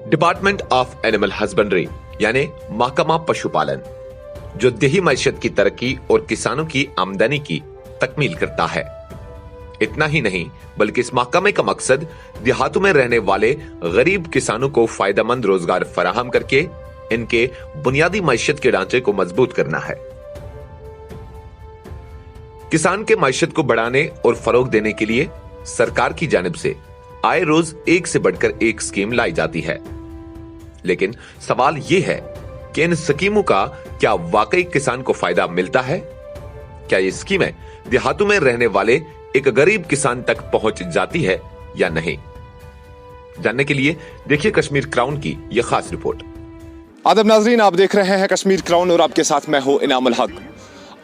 Department of animal husbandry यानी महकमा पशुपालन, जो देही मैशत की तरक्की और किसानों की आमदनी की तकमील करता है। इतना ही नहीं बल्कि इस महकमे का मकसद देहातों में रहने वाले गरीब किसानों को फायदेमंद रोजगार फराहम करके इनके बुनियादी मैशत के ढांचे को मजबूत करना है। किसान के मैशत को बढ़ाने और फरोग देने के लिए सरकार की जानिब से आए रोज एक से बढ़कर एक स्कीम लाई जाती है, लेकिन सवाल यह है कि इन स्कीमों का क्या वाकई किसान को फायदा मिलता है? क्या ये स्कीमें देहातों में रहने वाले एक गरीब किसान तक पहुंच जाती है या नहीं? जानने के लिए देखिए कश्मीर क्राउन की यह खास रिपोर्ट। आदब नाजरीन, आप देख रहे हैं कश्मीर क्राउन और आपके साथ मैं हूं इनामुल हक।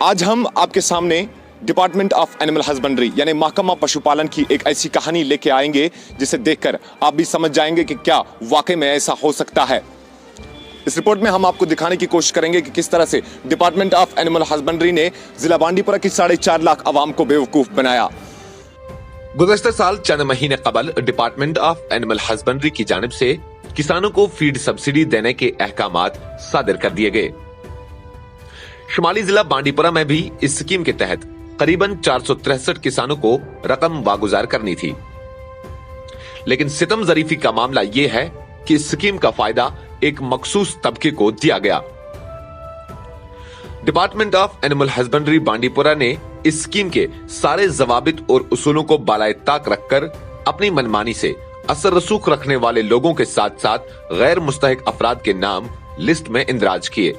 आज हम आपके सामने डिपार्टमेंट ऑफ एनिमल हस्बेंड्री यानी महकमा पशुपालन की एक ऐसी कहानी लेके आएंगे जिसे देखकर आप भी समझ जाएंगे कि क्या वाकई में ऐसा हो सकता है। इस रिपोर्ट में हम आपको दिखाने की कोशिश करेंगे कि किस तरह से डिपार्टमेंट ऑफ एनिमल हस्बेंड्री ने जिला बांडीपुरा की 4.5 लाख आवाम को बेवकूफ बनाया। गुज़श्ता साल चंद महीने कबल डिपार्टमेंट ऑफ एनिमल हस्बेंड्री की जानिब से किसानों को फीड सब्सिडी देने के अहकामात सादिर कर दिए गए। शुमाली जिला बांडीपुरा में भी इस स्कीम के तहत करीबन 463 किसानों को रकम वागुजार करनी थी, लेकिन सितम ज़रीफी का मामला यह है कि इस स्कीम का फायदा एक मखसूस तबके को दिया गया। Department of animal husbandry Bandipora ने इस स्कीम के सारे जवाबित और उसूलों को बालाए ताक रखकर अपनी मनमानी से असर रसूख रखने वाले लोगों के साथ साथ गैर मुस्तहिक अफराद के नाम लिस्ट में इंदराज किए।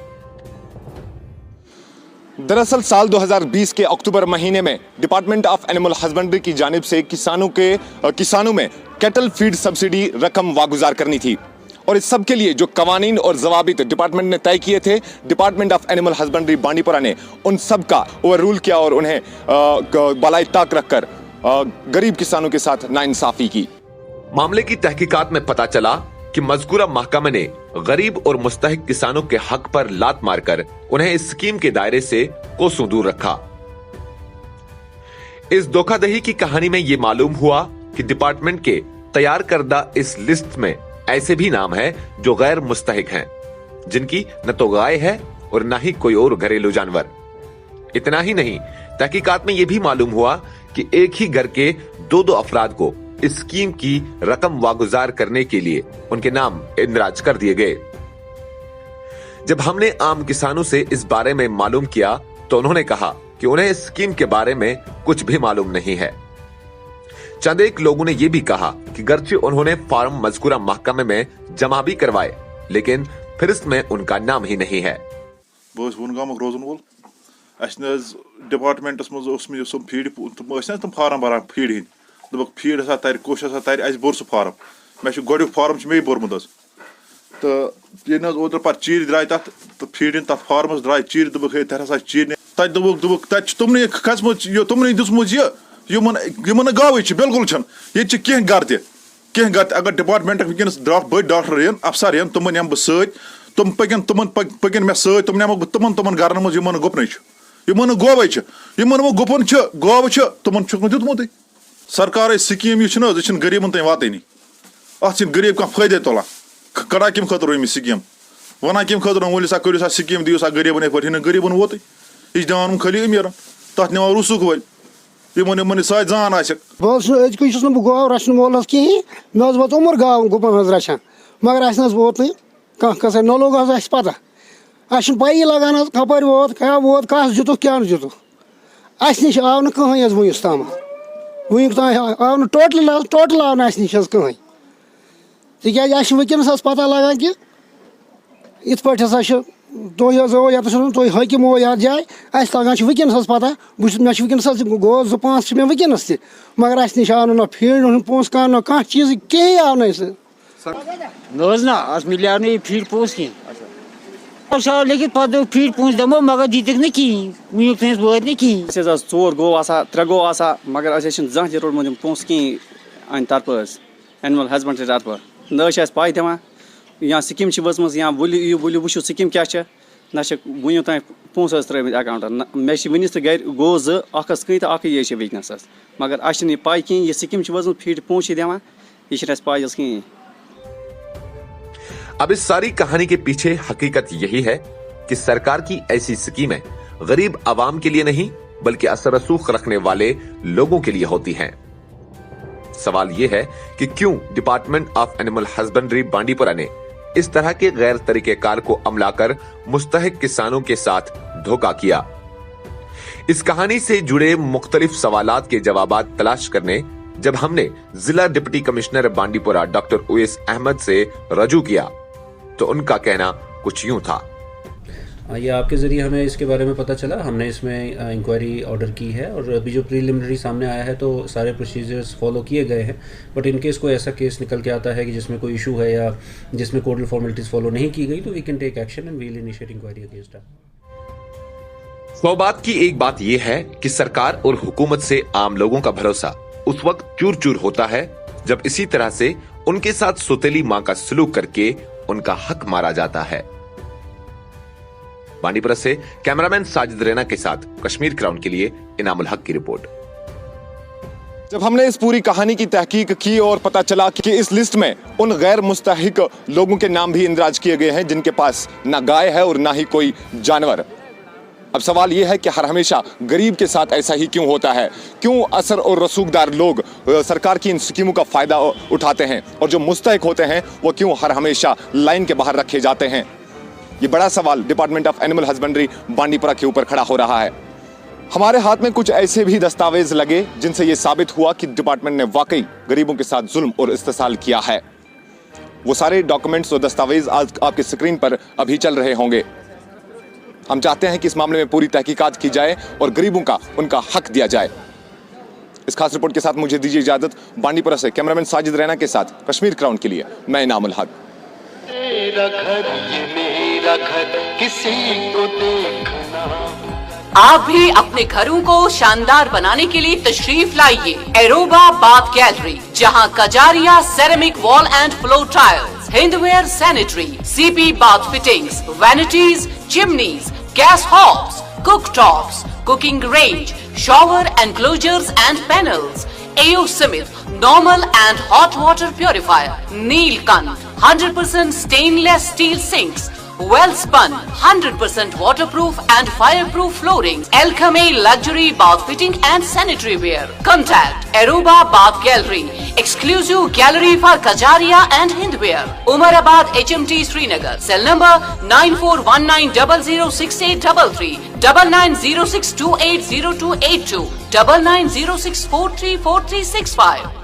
दरअसल साल 2020 के अक्टूबर महीने में डिपार्टमेंट ऑफ एनिमल हस्बेंड्री की जानिब से किसानों में कैटल फीड सब्सिडी रकम वागुजार करनी थी, और इस सब के लिए जो कवानीन और जवाबित डिपार्टमेंट ने तय किए थे, department of animal husbandry Bandipora ने उन सब का ओवर रूल किया और उन्हें बालाए ताक रखकर गरीब किसानों के साथ नाइंसाफी की। मामले की तहकीकात में पता चला कि मज़कूरा महकमे ने गरीब और मुस्तहिक किसानों के हक पर लात मारकर उन्हें इस स्कीम के दायरे से कोसों दूर रखा। इस धोखाधड़ी की कहानी में यह मालूम हुआ कि डिपार्टमेंट के तैयार करदा इस लिस्ट में ऐसे भी नाम हैं जो गैर मुस्तहिक हैं, जिनकी न तो गाय है और न ही कोई और घरेलू जानवर। इतना ही नहीं, तहकीकात में यह भी मालूम हुआ कि एक ही घर के दो अफराद को इस स्कीम की रकम वागुजार करने के लिए उनके नाम इंदराज कर दिए गए। जब हमने आम किसानों से इस बारे में मालूम किया तो उन्होंने कहा कि उन्हें इस स्कीम के बारे में कुछ भी मालूम नहीं है। चंद एक लोगों ने यह भी कहा कि गर्चे उन्होंने फॉर्म मज़कूरा महकमे में जमा भी करवाए, लेकिन फहरिस्त में उनका नाम ही नहीं है। डिपार्टमेंटस मज फीड तुम फार्म भरान फीड हिंद दोक फीड हसा तर कोश हसा तर अस बोर सह फार्म मे गोडुक फार्म मे बोरमुत तो ये ओतर पे चीर द्राय तथ तो फीड तथ फार्मस द्राय चीर दोक तर हसा चीर तत दोक तत तुमने खसमुत तुमने दुसमुत यमन गावे बिल्कुल ये कह गर अगर डिपार्टमेंट वनस बड़ डॉक्टर यन अफसर यन तुम नम बह तुम पकन मे तुम नमक तुमन गरन मज गुपन यमन गोवे यमन वो गुपन गोव तुमन दुतमुत सरकार स्कीम यह गरीबन तक वातानी अत गरीब कह फायदे तुलान कड़ा कम खतर स्कीम वन कम खतर वोल सा करो सा स्कीम दियो सा गरीबन एक गरीबन वोत यह दिवान खाली अमीरन तथ निवान रुसुक वल यमन साय जान अजक गाव रचन मोल कहें मे वोत उमर गाव गुपन रचान मगर वोत कह कस न लोग पता पाई लगान कपर वोत क्या वोत कस जुतुक क्या जुतुक अस नश आव न कहें वुनिस ताम वुनिक ताम आव न टोटल आव न नश कहें तिक वनस पता लगान कि इत पे हसा तुम तुम हकीम हो यार जाए अस लगान वनस पता मे वनस गो 2-5 मे वनस मगर अस नश आव न फीड पोस कह न कह चीज कहीं आव ना मिले ना फीड पोस कह लेकिन पे फीड पोस दमो मगर दिख न कहीं वुक वात न कहीं 4 गो 3 गो मगर जहाँ तक रोडम पोस कहीं अन तरफ एनिमल हस्बेंड्री तरफ न पाई दिवान या स्कीम वचम या वो वो स्कीम क्या ना वन तान पोस त्रित अकाउंट मे वनिस तो गर गो 2 कहीं तो ये वनस मगर अस पाई कहीं ये स्कीम वचम फीड पोस दिवान ये पाई कहीं। अब इस सारी कहानी के पीछे हकीकत यही है कि सरकार की ऐसी स्कीमें गरीब आवाम के लिए नहीं बल्कि असर रसूख रखने वाले लोगों के लिए होती हैं। सवाल यह है कि क्यों department of animal husbandry Bandipora ने इस तरह के गैर तरीकेकार को अमलाकर मुस्तहिक किसानों के साथ धोखा किया। इस कहानी से जुड़े मुख्तलिफ सवालात के जवाबात तलाश करने जब हमने जिला deputy commissioner Bandipora doctor Owais Ahmad से रजू किया तो उनका कहना कुछ यूं था। ये आपके ज़रिए हमें इसके बारे में पता चला, हमने इसमें इंक्वायरी ऑर्डर की है और अभी जो प्रीलिमिनरी सामने आया है तो सारे प्रोसीजर्स फॉलो किए गए हैं। बट इन केस कोई ऐसा केस निकल के आता है कि जिसमें कोई इशू है या जिसमें कोर्टल फॉर्मेलिटीज़ फॉलो नहीं की गई तो we can take action and we will initiate inquiry against him. सौबात की एक बात यह है कि सरकार और हुकूमत से आम लोगों का भरोसा उस वक्त चूर चूर होता है जब इसी तरह से उनके साथ सौतेली मां का सलूक करके उनका हक मारा जाता है। बांडीपुरा से कैमरामैन साजिद रैना के साथ कश्मीर क्राउन के लिए इनामुल हक की रिपोर्ट। जब हमने इस पूरी कहानी की तहकीक की और पता चला कि इस लिस्ट में उन गैर मुस्तहिक लोगों के नाम भी इंदराज किए गए हैं जिनके पास ना गाय है और ना ही कोई जानवर। अब सवाल यह है कि हर हमेशा गरीब के साथ ऐसा ही क्यों होता है? क्यों असर और रसूखदार लोग सरकार की इन स्कीमों का फायदा उठाते हैं और जो मुस्तहिक होते हैं वो क्यों हर हमेशा लाइन के बाहर रखे जाते हैं? ये बड़ा सवाल department of animal husbandry Bandipora के ऊपर खड़ा हो रहा है। हमारे हाथ में कुछ ऐसे भी दस्तावेज लगे जिनसे ये साबित हुआ कि डिपार्टमेंट ने वाकई गरीबों के साथ जुल्म और इस्तेसाल किया है। वो सारे डॉक्यूमेंट्स और दस्तावेज आज आपकी स्क्रीन पर अभी चल रहे होंगे। हम चाहते हैं कि इस मामले में पूरी तहकीकात की जाए और गरीबों का उनका हक दिया जाए। इस खास रिपोर्ट के साथ मुझे दीजिए इजाजत। बांडीपुरा से कैमरामैन साजिद रैना के साथ कश्मीर क्राउन के लिए मैं इनामुल हक। तेरा घर ये मेरा घर किसी को देखना। आप भी अपने घरों को शानदार बनाने के लिए तशरीफ लाइए एरोबा बाथ गैलरी, जहां Kajaria ceramic wall and floor tiles, Hindware sanitary, CP bath fittings, vanities, chimneys, gas hobs, cooktops, cooking range, shower enclosures and panels, AO Smith normal and hot water purifier, Neelkant 100% stainless steel sinks, well spun 100% waterproof and fireproof flooring, Alchemy luxury bath fitting and sanitary ware. Contact Aruba Bath Gallery, exclusive gallery for Kajaria and Hindware, Umarabad HMT Srinagar. Cell number 9419006833, 9906280282, 9906434365.